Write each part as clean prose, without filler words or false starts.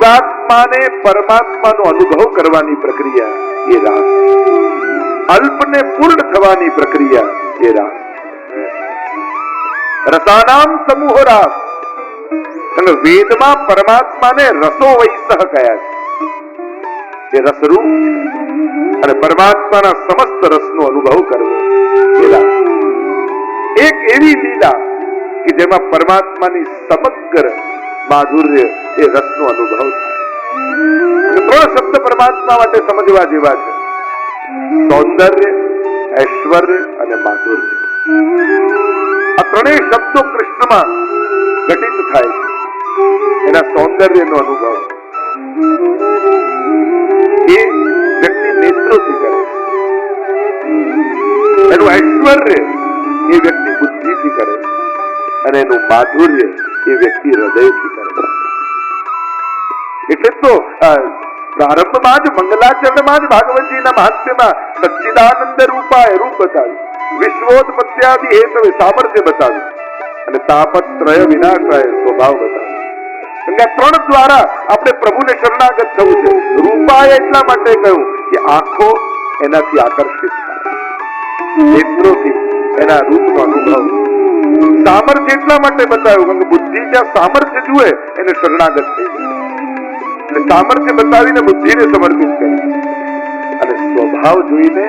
જીવાત્માને પરમાત્માનો અનુભવ કરવાની પ્રક્રિયા એ રાસ, અલ્પને પૂર્ણ થવાની પ્રક્રિયા એ રાસ. રસાનામ સમૂહ રાસ. વેદમાં પરમાત્માને રસો વૈસહ કયા છે, એ રસરૂપ અને પરમાત્માના સમસ્ત રસનો અનુભવ કરવો એ રાસ. એક એવી લીલા કે જેમાં પરમાત્માની સમગ્ર માધુર્ય એ રસનો અનુભવ થાય. ત્રણ શબ્દ પરમાત્મા માટે સમજવા જેવા છે: સૌંદર્ય, ઐશ્વર્ય અને માધુર્ય. આ ત્રણેય શબ્દો કૃષ્ણમાં ઘટિત થાય છે. એના સૌંદર્યનો અનુભવ એ વ્યક્તિ નેત્રોથી કરે છે. એનું ઐશ્વર્ય એ વ્યક્તિ બુદ્ધિથી કરે છે અને એનું માધુર્ય એ વ્યક્તિ હૃદયથી કરે છે. એટલે તો પ્રારંભમાં જ મંગલાચરણમાં જ ભાગવતજીના મહાત્મ્યમાં સચ્ચિદાનંદ રૂપાય રૂપ બતાવ્યું, વિશ્વોત્પત્યાદિ હેતવે સામર્થ્ય બતાવ્યું અને તાપત્રય વિનાશાય સ્વભાવ બતાવ્યો. ત્રણ દ્વારા આપણે પ્રભુને શરણાગત થવું છે. રૂપાય એટલા માટે કહ્યું કે આંખો એનાથી આકર્ષિત થાય, નેત્રોથી એના રૂપનો અનુભવ. સામર્થ્ય એટલા માટે બતાવ્યું કારણ કે બુદ્ધિ જ્યાં સામર્થ્ય જુએ એને શરણાગત થઈ જાય. એટલે સામર્થ્ય બતાવીને બુદ્ધિને સમર્પિત કરે અને સ્વભાવ જોઈને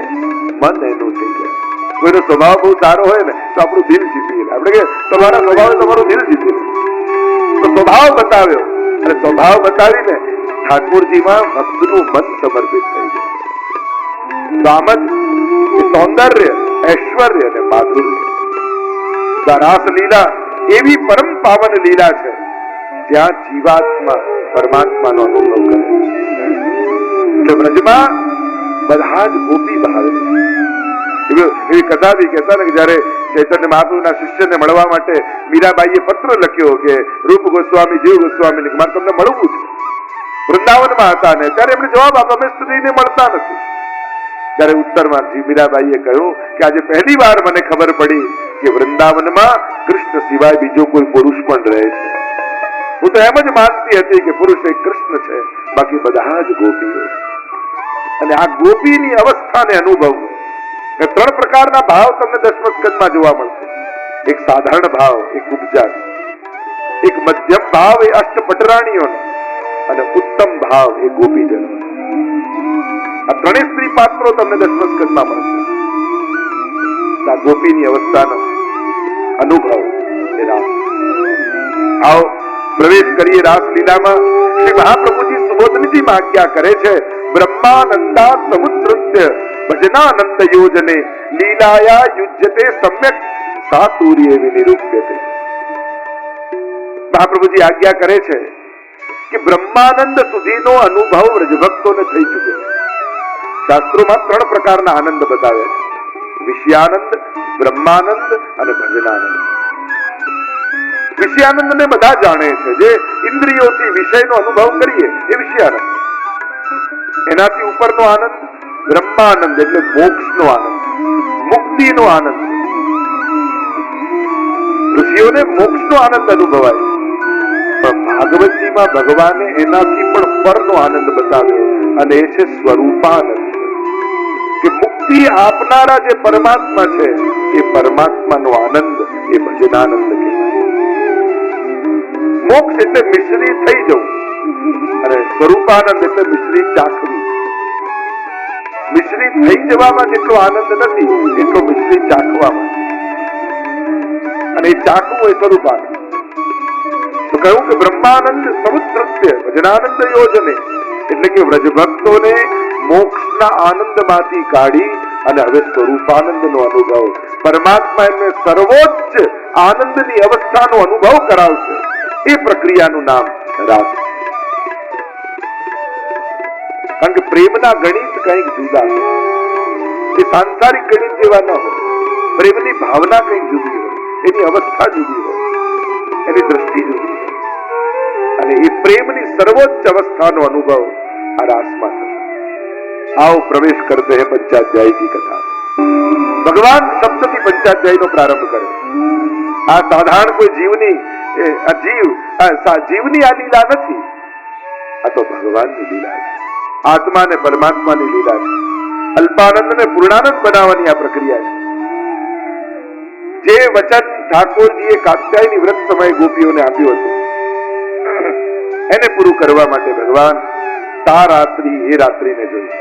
મન એનું થઈ જાય. કોઈનો સ્વભાવ બહુ સારો હોય ને તો આપણું દિલ જીતી લે. આપણે કે તમારા સ્વભાવે તમારું દિલ જીતી લે. તો સ્વભાવ બતાવ્યો અને સ્વભાવ બતાવીને ઠાકોરજીમાં ભક્તનું મન સમર્પિત થઈ જાય. આમ જ સૌંદર્ય, ઐશ્વર્ય અને માધુર્ય. રાસ લીલા એવી પરમ પાવન લીલા છે જ્યાં જીવાત્મા પરમાત્માનો અનુભવ કરે છે. એટલે બ્રજમાં બધા જ ગોપી ભાવે છે. એવી કથા બી કહેતા ને કે જયારે ચૈતન્ય મહાપ્રભુના શિષ્યને મળવા માટે મીરાબાઈએ પત્ર લખ્યો કે રૂપ ગોસ્વામી, જીવ ગોસ્વામી મારે તમને મળવું છે. વૃંદાવનમાં હતા ને ત્યારે એમણે જવાબ આપ્યો, અમે સ્ત્રીને મળતા નથી. ત્યારે ઉત્તરમાં મીરાબાઈએ કહ્યું કે આજે પહેલી વાર મને ખબર પડી કે વૃંદાવનમાં કૃષ્ણ સિવાય બીજો કોઈ પુરુષ પણ રહે છે. હું તો એમ જ માનતી હતી કે પુરુષ એક કૃષ્ણ છે, બાકી બધા જ ગોપીઓ. અને આ ગોપીની અવસ્થાને અનુભવવું. ત્રણ પ્રકારના ભાવ તમને દશમસ્કંદમાં જોવા મળશે. એક સાધારણ ભાવ, એક ઉપજાત, એક મધ્યમ ભાવ એ અષ્ટપટરાણીઓનો અને ઉત્તમ ભાવ એ ગોપીજનો. આ ત્રણેય સ્ત્રી પાત્રો તમને દશમસ્કંદમાં મળશે. આ ગોપીની અવસ્થાનો અનુભવ એ રાસ. આવો પ્રવેશ કરીએ રાસલીલામાં. શ્રી મહાપ્રભુજી સુબોધનજીમાં આજ્ઞા કરે છે, બ્રહ્માનંદા સમુદ્રસ્ય ભજનાનંદ યોજને લીલાયા યુજ્યતે સમ્યક સાતુર્ય વિનિરૂપ્યતે. મહાપ્રભુજી આજ્ઞા કરે છે કે બ્રહ્માનંદ સુધીનો અનુભવ વ્રજભક્તોને થઈ ચુક્યો. શાસ્ત્રોમાં ત્રણ પ્રકારના આનંદ બતાવ્યા છે: વિષયાનંદ, બ્રહ્માનંદ અને ભજનાનંદ. વિષયાનંદને બધા જાણે છે. જે ઇન્દ્રિયોથી વિષયનો અનુભવ કરીએ એ વિષયાનંદ. એનાથી ઉપરનો આનંદ બ્રહ્માનંદ એટલે મોક્ષનો આનંદ, મુક્તિનો આનંદ. ઋષિઓને મોક્ષનો આનંદ અનુભવાય, પણ ભાગવતજીમાં ભગવાને એનાથી પણ પરનો આનંદ બતાવ્યો અને એ છે સ્વરૂપાનંદ. કે મુક્તિ આપનારા જે પરમાત્મા છે એ પરમાત્માનો આનંદ એ ભજનાનંદ કહેવાય. મોક્ષ એટલે મિશ્રી થઈ જવું અને સ્વરૂપાનંદ એટલે મિશ્રી ચાખવી. મિશ્રી થઈ જવામાં જેટલો આનંદ નથી એટલો મિશ્રી ચાખવામાં, અને એ ચાખવું એ સ્વરૂપાનંદ. તો કહ્યું કે બ્રહ્માનંદ સમુદ્રસ્ય ભજનાનંદ યોજને એટલે કે વ્રજભક્તોને મોક્ષના આનંદમાંથી કાઢી અને હવે સ્વરૂપાનંદનો અનુભવ, પરમાત્મા એમને સર્વોચ્ચ આનંદની અવસ્થાનો અનુભવ કરાવશે. એ પ્રક્રિયાનું નામ રાસ. કારણ કે પ્રેમના ગણિત કંઈક જુદા છે. એ સાંસારિક ગણિત જેવા ન હોય. પ્રેમની ભાવના કંઈક જુદી હોય, એની અવસ્થા જુદી હોય, એની દ્રષ્ટિ જુદી હોય. અને એ પ્રેમની સર્વોચ્ચ અવસ્થાનો અનુભવ આ રાસમાં થશે. आओ प्रवेश करते हैं पंचाध्याय की कथा. भगवान शब्दથી પંચાધ્યાયનો પ્રારંભ કરે. આ સાધારણ કોઈ જીવની જીવની આ લીલા નથી. આ તો ભગવાનની લીલા છે, આત્મા ને પરમાત્માની લીલા છે. અલ્પાનંદ ને પૂર્ણાનંદ બનાવવાની આ પ્રક્રિયા છે. જે વચન ઠાકોરજીએ કાત્યાયની વ્રત સમયે ગોપીઓને આપ્યું હતું એને પૂરું કરવા માટે ભગવાન તા રાત્રિ એ રાત્રિને જોઈ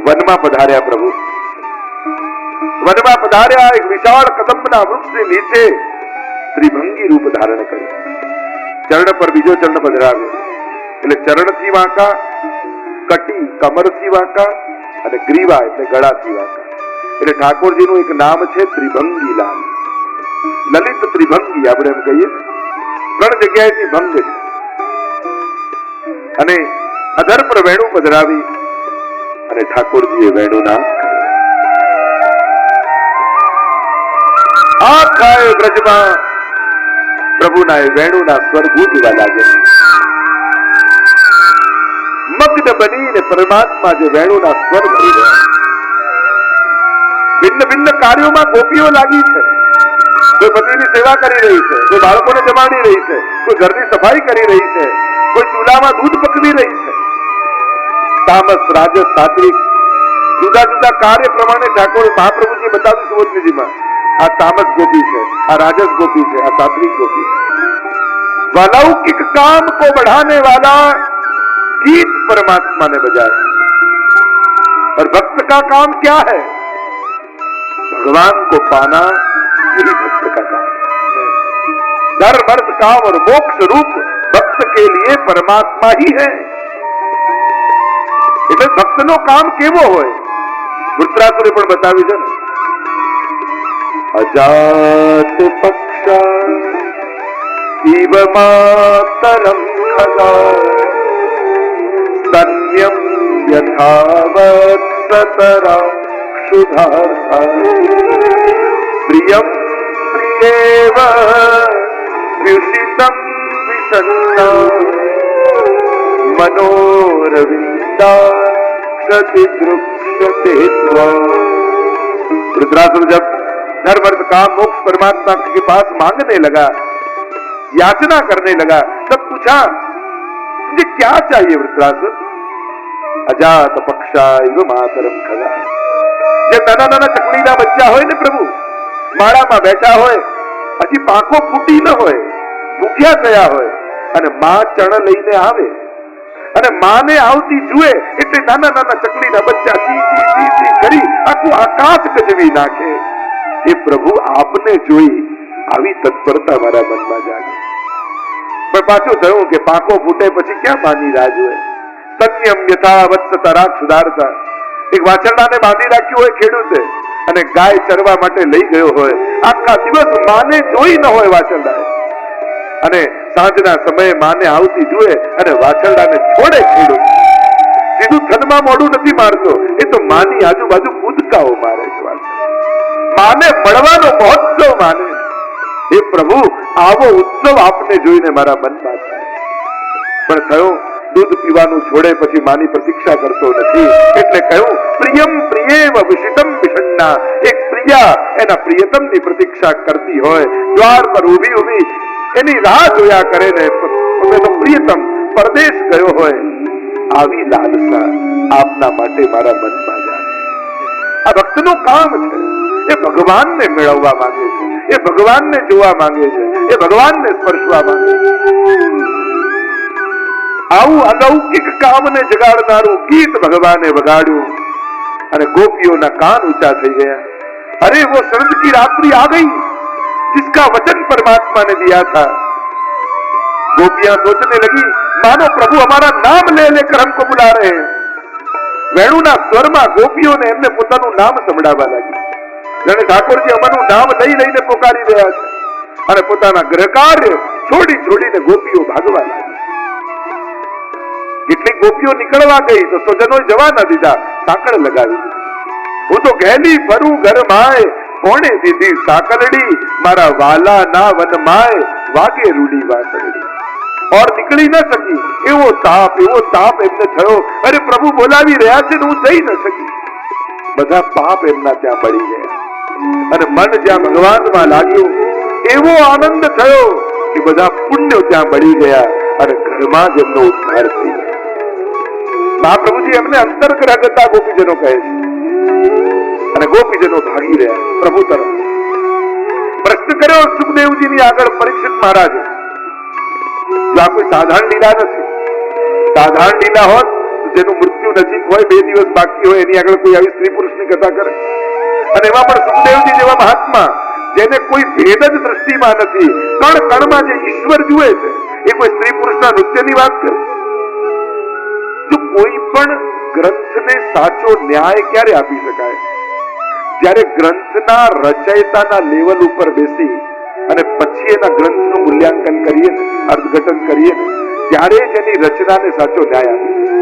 વનમાં પધાર્યા. પ્રભુ વનમાં પધાર્યા. એક વિશાળ કદંબના વૃક્ષની નીચે ત્રિભંગી રૂપ ધારણ કર્યું. ચરણ પર બીજો ચરણ પધરાવ્યો એટલે ચરણથી વાંકા, કટી કમરથી વાંકા અને ગ્રીવા એટલે ગળાથી વાંકા. એટલે ઠાકોરજીનું એક નામ છે ત્રિભંગી લાલ, લલિત ત્રિભંગી આપણે એમ કહીએ. 3 જગ્યાએથી ભંગ છે. અને અધર પર વેણુ પધરાવી અને ઠાકોરજીએ વેણુના આખા બ્રજમાં પ્રભુના એ વેણુના સ્વર ગૂંજવા લાગે. મગ્ન બનીને પરમાત્મા જે વેણુના સ્વર ભરી રહ્યા. ભિન્ન ભિન્ન કાર્યોમાં ગોપીઓ લાગી છે. કોઈ પતિની સેવા કરી રહી છે, કોઈ બાળકોને જમાડી રહી છે, કોઈ ઘરની સફાઈ કરી રહી છે, કોઈ ચૂલામાં દૂધ પકવી રહી છે. તામસ, રાજસ, સાત્વિક જુદા જુદા કાર્ય પ્રમાણે ઠાકોર મહાપ્રભુજી બતાવ્યું સુબોધનીજીમાં. આ તામસ ગોપી છે, આ રાજસ ગોપી છે, આ सात्विक गोपी है. अलौकिक काम को बढ़ाने वाला गीत परमात्मा ने बजाया और भक्त का काम क्या है? भगवान को पाना, यही भक्त का काम है. धर्म अर्थ काम और मोक्ष रूप भक्त के लिए परमात्मा ही है. એટલે ભક્તનો કામ કેવો હોય વૃત્રાસુરે પણ બતાવ્યું છે ને. અજાત પક્ષા ઇવ માતરમ ખલા સ્તન્યમ યથાવત સતરા ક્ષુધાર્થા પ્રિયમ પ્રિયેવ વ્યુષિતમ વિષન્ના मनोरविंदा रुद्रासुर जब धर्म अर्थ काम मोक्ष परमात्मा के पास मांगने लगा, याचना करने लगा, तब पूछा मुझे क्या चाहिए वृत्रासुर? अजात पक्षा इव मातरम खगा. જે નાના નાના ચકલીના બચ્ચા હોય ને પ્રભુ, માળામાં બેઠા હોય, હજી પાંખો ફૂટી ન હોય, ભૂખ્યા થયા હોય અને માં ચણ લઈને આવે અને માને આવતી જુએ એટલે નાના નાના ચકલીના બચ્ચા ચી ચી ચી ચી કરી આખું આકાશ ગજવી નાખે. એ પ્રભુ આપને જોઈ આવી તત્પરતા મારા મનમાં જાગે. પણ પાછું થયું કે પાંખો ફૂટે પછી ક્યાં માની રાહ જોવે? સંયમ યથાવત તરાક સુધારતા. એક વાછરડાને બાંધી રાખ્યું હોય ખેડૂતે અને ગાય ચરવા માટે લઈ ગયો હોય, આખા દિવસ માને જોઈ ન હોય વાછરડાએ, અને સાંજના સમયે માને આવતી જુએ અને વાછરડાને છોડે ખેડૂત, સીધું થનમાં મોઢું નથી મારતો, એ તો માની આજુબાજુ કૂદકાઓ મારે છે. માને મળવાનો મહોત્સવ માને. એ પ્રભુ આવો ઉત્સવ આપને જોઈને મારા મનમાં થાય. પણ થયું દૂધ પીવાનું છોડે પછી માની પ્રતીક્ષા કરતો નથી, એટલે કહ્યું પ્રિયમ પ્રિયેવ વિષિતમ વિષન્ના. એક પ્રિયા એના પ્રિયતમની પ્રતીક્ષા કરતી હોય, દ્વાર પર ઊભી ઊભી એની રાહ જોયા કરે ને પોતાનો પ્રિયતમ પરદેશ ગયો હોય, આવી લાલસા આપના માટે મારા મનમાં જાય. આ ભક્તનું કામ છે. એ ભગવાનને મેળવવા માંગે છે, એ ભગવાનને જોવા માંગે છે, એ ભગવાનને સ્પર્શવા માંગે છે. આવું અલૌકિક કામને જગાડનારું ગીત ભગવાને વગાડ્યું અને ગોપીઓના કાન ઊંચા થઈ ગયા. અરે वो शरद की रात्रि आ गई जिसका वचन परमात्मा ने दिया था. गोपियां सोचने लगी मानो प्रभु हमारा नाम ले लेकर हमको बुला रहे हैं. વેણુના સ્વરમાં ગોપીઓને એમને પોતાનું નામ સંભળાવવા લાગી. જાણે ઠાકોરજી અમારું નામ લઈ લઈને પોકારી રહ્યા છે. અને પોતાના ગ્રહ કાર્ય છોડી છોડીને ગોપીઓ ભાગવા લાગી. કેટલીક ગોપીઓ નીકળવા ગઈ તો સ્વજનોએ જવા ન દીધા, સાંકળ લગાવી. હું તો ગહેલી ફરું ઘર માય, કોણે દીધી સાકલડી, મારા વાલા ના વન માય વાગે રૂડી વાસળી. और निकली न सकी. एवो ताप એમને થયો. અરે પ્રભુ બોલાવી રહ્યા છે ને હું જઈ ન સકી. બધા પાપ એમના ત્યાં પડી ગયા અને મન જ્યાં ભગવાનમાં લાગ્યું એવો આનંદ થયો કે બધા પુણ્યો ત્યાં પડી ગયા અને ઘરમાં જ એમનો ઉદ્ધાર થઈ ગયો. મહાપ્રભુજી એમને અંતર્ગ્રહગતા ગોપીજનો કહે છે અને ગોપીજનો ભાગી રહ્યા પ્રભુ તરફ. પ્રશ્ન કર્યો સુખદેવજીની આગળ પરીક્ષિત મહારાજે, જો આ કોઈ સાધારણ લીલા નથી. સાધારણ લીલા હોત જેનું મૃત્યુ નજીક હોય, 2 દિવસ બાકી હોય, એની આગળ કોઈ આવી સ્ત્રી પુરુષની કથા કરે? અને એમાં પણ સુખદેવજી જેવા મહાત્મા જેને કોઈ ભેદ જ દ્રષ્ટિમાં નથી, કણ કણમાં જે ઈશ્વર જુએ છે, એ કોઈ સ્ત્રી પુરુષના નૃત્યની વાત કરે? જો કોઈ પણ ગ્રંથને સાચો ન્યાય ક્યારે આપી શકાય? જ્યારે ગ્રંથના રચયિતાના લેવલ ઉપર બેસી અને પછી એના ગ્રંથનું મૂલ્યાંકન કરીએ ને, અર્થઘટન કરીએ ને, ત્યારે જ એની રચનાને સાચો ન્યાય આપી શકાય.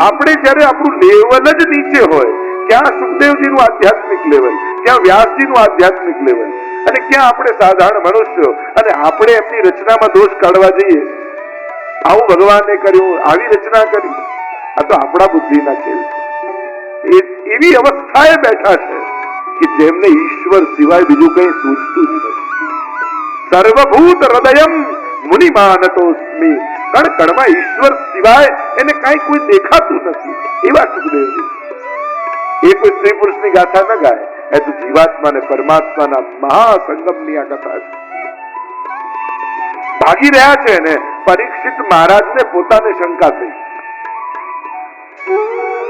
આપણે જયારે આપણું લેવલ જ નીચે હોય, ક્યાં સુખદેવજીનું આધ્યાત્મિક લેવલ, ક્યાં વ્યાસજીનું આધ્યાત્મિક લેવલ, અને ક્યાં આપણે સાધારણ મનુષ્યો, અને આપણે એમની રચનામાં દોષ કાઢવા જઈએ. આવું ભગવાને કર્યું, આવી રચના કરી, આ તો આપણા બુદ્ધિના ખેલ છે. એવી અવસ્થાએ બેઠા છે કે જેમને ઈશ્વર સિવાય બીજું કઈ સૂચતું જ નથી. સર્વભૂત હૃદયમ મુનિમાનતોસ્મિ. કણ કણમાં ઈશ્વર સિવાય એને કાંઈ કોઈ દેખાતું નથી, એવા સુખદેવજી. એ કોઈ સ્ત્રી પુરુષની ગાથા ન ગાય, એ તો જીવાત્મા ને પરમાત્માના મહાસંગમની આ કથા છે. ભાગી રહ્યા છે ને પરીક્ષિત મહારાજને પોતાને શંકા થઈ.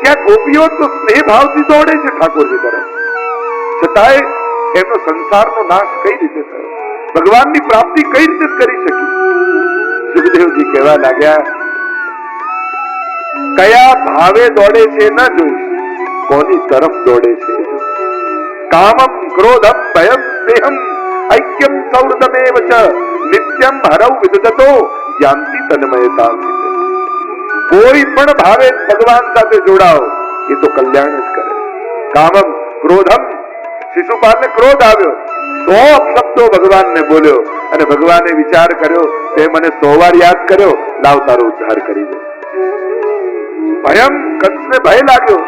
ત્યાં ગોપીઓ તો સ્નેહ ભાવથી દોડે છે ઠાકોરજી તરફ, છતાંય એમનો સંસારનો નાશ કઈ રીતે થયો, ભગવાનની પ્રાપ્તિ કઈ રીતે કરી શકી? સુખદેવજી કહેવા લાગ્યા, કયા ભાવે દોડે છે ન જોઈશ, કોની તરફ દોડે છે. કામમ ક્રોધમ ભયમ સ્નેહમ ઐક્યમ સૌહૃદમેવ ચ નિત્યમ હરૌ વિદધતો યાંતિ તન્મયતા. કોઈ પણ ભાવે ભગવાન સાથે જોડાઓ, એ તો કલ્યાણ જ કરે. કામમ ક્રોધમ, શિશુપાલને ક્રોધ આવ્યો, 100 શબ્દો ભગવાનને બોલ્યો, અને ભગવાને વિચાર કર્યો, તે મને 100 વાર યાદ કર્યો, લાવ તારો ઉદ્ધાર કરી દે. ભયમ, કંસને ભય લાગ્યો,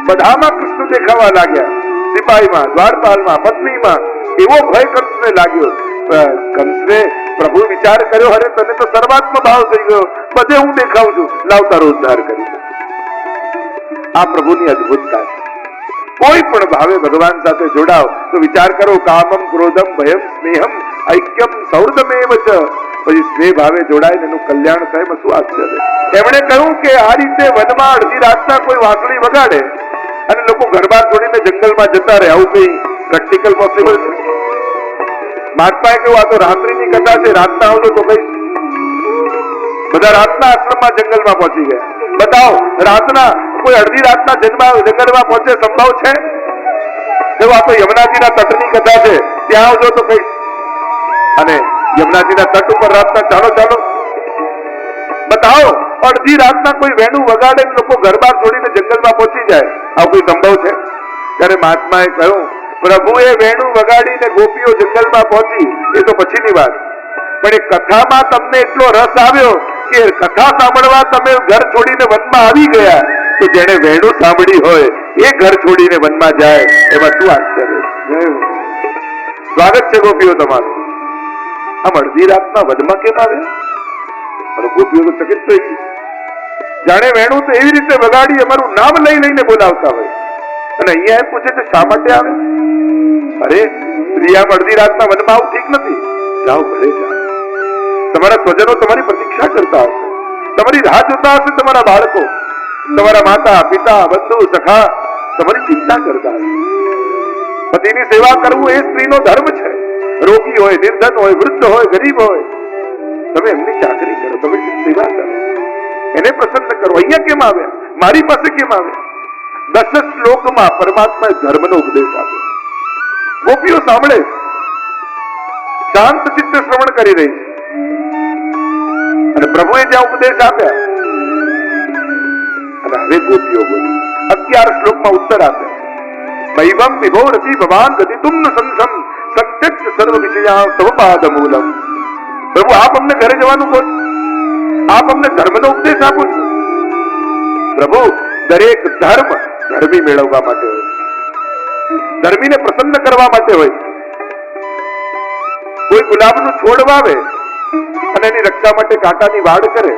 બધામાં કૃષ્ણ દેખાવા લાગ્યા, સિપાહીમાં, દ્વારપાલમાં, પત્નીમાં, એવો ભય કંસને લાગ્યો. કંસને પ્રભુ વિચાર કર્યો, અરે તને તો સર્વાત્મ ભાવ થઈ ગયો, બધે હું દેખાઉં છું, લાવ તારો ઉદ્ધાર કરી દે. આ પ્રભુની અદ્ભુતતા છે. કોઈ પણ ભાવે ભગવાન સાથે જોડાવ તો વિચાર કરો, કામમ ક્રોધમ ભયમ સ્નેહમ ઐક્યમ સૌહૃદમેવ ચ. પછી સ્નેહ ભાવે જોડાય એનું કલ્યાણ થાય, એમાં શું આશ્ચર્ય? એમણે કહ્યું કે આ રીતે વનમાં અડધી રાતના કોઈ વાંસળી વગાડે અને લોકો ઘર-બાર છોડીને જંગલમાં જતા રહે, આવું કઈ પ્રેક્ટિકલ પોસિબલ છે? મહાત્માએ કહ્યું, આ તો રાત્રિની કથા છે, રાતના આવજો તો કઈ. બધા રાતના આશ્રમમાં જંગલમાં પહોંચી ગયા. બતાવો, રાતના કોઈ અડધી રાતના જંગલમાં પહોંચે સંભવ છે? આ તો યમુનાજીના તટની કથા છે, ત્યાં આવજો તો કઈ. અને યમુનાજીના તટ ઉપર રાતના ચાલો ચાલો બતાવો, અડધી રાતના કોઈ વેણું વગાડે, લોકો ઘર-બાર છોડીને જંગલમાં પહોંચી જાય, આવું કોઈ સંભવ છે? ત્યારે મહાત્માએ કહ્યું, પ્રભુએ વેણું વગાડીને ગોપીઓ જંગલમાં પહોંચી, એ તો પછીની વાત, પણ એ કથામાં તમને એટલો રસ આવ્યો કે કથા સાંભળવા તમે ઘર છોડીને વનમાં આવી ગયા, તો જેને વેણું સાંભળી હોય એ ઘર છોડીને વનમાં જાય, એમાં શું આશ્ચર્ય? સ્વાગત છે ગોપીઓ તમારું. આમ અડધી રાતના વનમાં કેમ આવ્યા? અને ગોપીઓ તો ચકિત થઈ ગઈ, જાણે વેણું તો એવી રીતે વગાડી અમારું નામ લઈ લઈને બોલાવતા હોય, અને અહીંયા એમ પૂછે છે શા માટે આવે? અરે સ્ત્રી આમ અડધી રાતના વનમાં આવું ઠીક નથી. જાઓ, ભલે જાઓ. તમારા સ્વજનો તમારી પ્રતીક્ષા કરતા હશે, તમારી રાહ જોતા હશે, તમારા બાળકો, તમારા માતા પિતા બંધુ સખા તમારી ચિંતા કરતા હશે. પતિની સેવા કરવું એ સ્ત્રીનો ધર્મ છે. રોગી હોય, નિર્ધન હોય, વૃદ્ધ હોય, ગરીબ હોય, તમે એમની ચાકરી કરો, તમે સેવા કરો, એને પ્રસન્ન કરો. અહીંયા કેમ આવ્યા? મારી પાસે કેમ આવ્યા? 10 શ્લોકમાં પરમાત્માએ ધર્મનો ઉપદેશ આપ્યો. ગોપીઓ સાંભળે, શાંત ચિત્તે શ્રવણ કરી રહી છે, અને પ્રભુએ જ્યાં ઉપદેશ આપ્યા, અને હવે ગોપીઓ બોલી 11 શ્લોકમાં ઉત્તર આપ્યા. વૈવમ વિભોરતી ભવાન ગતિતુમ સંસમ સત્યક્ષ સર્વ વિષયા તવ પાદ મૂલમ. પ્રભુ આપ અમને ઘરે જવાનું કહો છો, આપ અમને ધર્મનો ઉપદેશ આપો છો. પ્રભુ, દરેક ધર્મ ધર્મી મેળવવા માટે હોય, ધર્મીને પ્રસન્ન કરવા માટે હોય. કોઈ ગુલાબનું છોડ વાવે અને એની રક્ષા માટે કાંટાની વાડ કરે,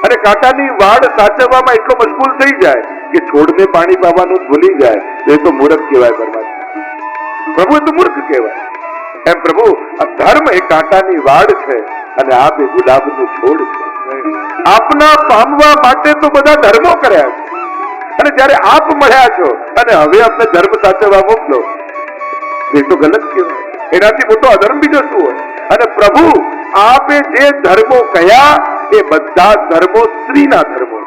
અને કાંટાની વાડ સાચવવામાં એટલો મશગુલ થઈ જાય કે છોડને પાણી પાવાનું ભૂલી જાય. એ તો મૂર્ખ કહેવાય પરમાત્મા. પ્રભુ એ તો મૂર્ખ કહેવાય. એમ પ્રભુ આ ધર્મ એ કાંટાની વાડ છે અને આપ એ ગુલાબનું છોડ છે. આપના પામવા માટે તો બધા ધર્મો કર્યા છે, અને જયારે આપ મળ્યા છો અને હવે આપણે ધર્મ સાચવવા મોકલો, એ તો ગલત કહેવાય. એનાથી મોટો અધર્મ બીજો શું હોય? અને પ્રભુ આપે જે ધર્મો કયા એ બધા ધર્મો સ્ત્રીના ધર્મો.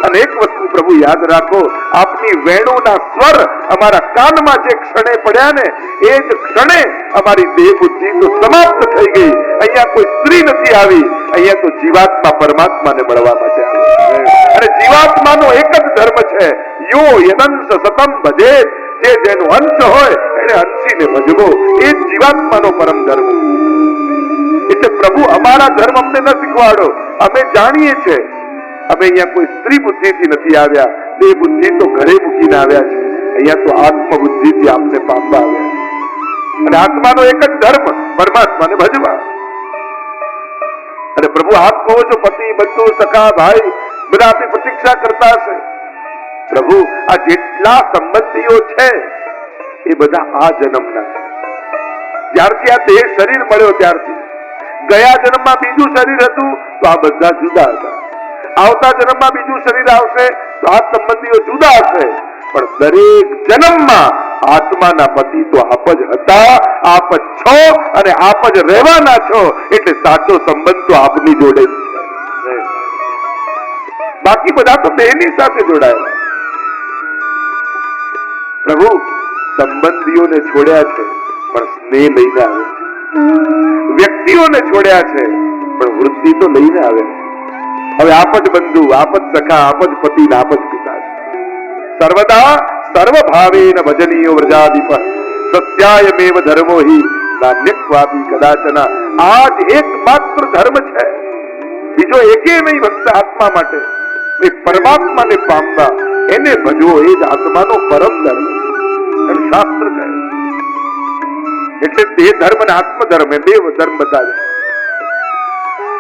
અને એક વસ્તુ પ્રભુ યાદ રાખો, આપની વેણુના સ્વર અમારા કાનમાં જે ક્ષણે પડ્યા ને, એ જ ક્ષણે અમારી દેહ બુદ્ધિ તો સમાપ્ત થઈ ગઈ. અહીંયા કોઈ સ્ત્રી નથી આવી, અહીંયા તો જીવાત્મા પરમાત્માને મળવા માટે આવી. અને જીવાત્માનો એક જ ધર્મ છે, યો યદંશ સતમ ભજે. જે જેનો અંશ હોય એને અંશીને ભજવો, એ જ જીવાત્માનો પરમ ધર્મ. એટલે પ્રભુ અમારા ધર્મ અમને ન શીખવાડો. અમે જાણીએ છીએ અમે અહીંયા કોઈ સ્ત્રી બુદ્ધિથી નથી આવ્યા, તે બુદ્ધિ તો ઘરે મૂકીને આવ્યા છે. અહીંયા તો આત્મ બુદ્ધિથી આપને પામવા આવ્યા છે. અને આત્માનો એક જ ધર્મ પરમાત્માને ભજવા. અને પ્રભુ આપ કહો છો પતિ, બંધુ, સખા, ભાઈ બધા આપની પ્રતીક્ષા કરતા હશે. પ્રભુ આ જેટલા સંબંધીઓ છે એ બધા આ જન્મના છે. જ્યારથી આ દેહ શરીર મળ્યો ત્યારથી. ગયા જન્મમાં બીજું શરીર હતું તો આ બધા જુદા હતા. આવતા જન્મમાં બીજું શરીર આવશે તો આ સંબંધીઓ જુદા હશે. પણ દરેક જન્મમાં આત્માના પતિ તો આપ જ હતા, આપ જ છો અને આપ જ રહેવાના છો. એટલે સાચો સંબંધ તો આપની જોડે જ છે. બાકી બધા તો દેહની સાથે જોડાયેલા. પ્રભુ સંબંધીઓને છોડ્યા છે પણ સ્નેહ લઈને આવે છે. વ્યક્તિઓને છોડ્યા છે પણ વૃત્તિ તો લઈને આવે છે. હવે આપ જ બંધુ, આપ જ સખા, આપ જ પતિ, આપ જ પિતા. સર્વદા સર્વભાવેન ભજનીયો વ્રજાધિપ સત્યાયમેવ ધર્મો હિ નાન્યક્વાપી કદાચન. આ જ એકમાત્ર ધર્મ છે, બીજો એકે નહીં. ભક્ત આત્મા માટે એ પરમાત્માને પામવા, એને ભજવો, એ જ આત્માનો પરમ ધર્મ છે. શાસ્ત્ર કહે એટલે તે ધર્મ અને આત્મધર્મ એ બે ધર્મ બતાવ્યા.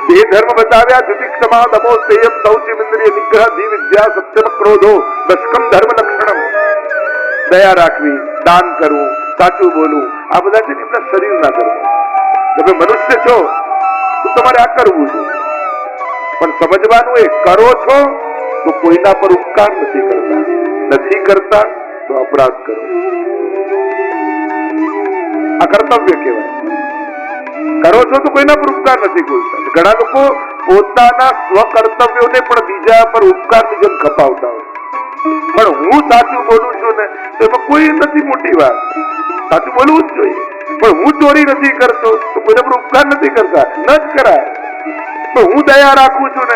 બે ધર્મ બતાવ્યા. તિતિક્ષમા તમો સ્તેયમ શૌચમ ઇન્દ્રિય નિગ્રહ ધી વિદ્યા સત્યમ ક્રોધો દશકમ ધર્મ લક્ષણમ. દયા રાખવી, દાન કરવું, સાચું બોલવું, આ બધા છે ને એમના શરીરના ધર્મ. તમે મનુષ્ય છો તો તમારે આ કરવું જોઈએ. પણ સમજવાનું એ કરો છો તો કોઈના પર ઉપકાર નથી કરતા, નથી કરતા તો અપરાધ કરો. આ કર્તવ્ય કહેવાય. કરો છો તો કોઈના પર ઉપકાર નથી કરતા. ઘણા લોકો પોતાના સ્વકર્તવ્યોને પણ બીજા પર ઉપકારની જેમ ખપાવતા હોય. પણ હું સાચું બોલું છું ને તો એમાં કોઈ નથી મોટી વાત. સાચું બોલવું જ જોઈએ. પણ હું ચોરી નથી કરતો તો કોઈના પર ઉપકાર નથી કરતા, ન જ કરાય. પણ હું દયા રાખું છું ને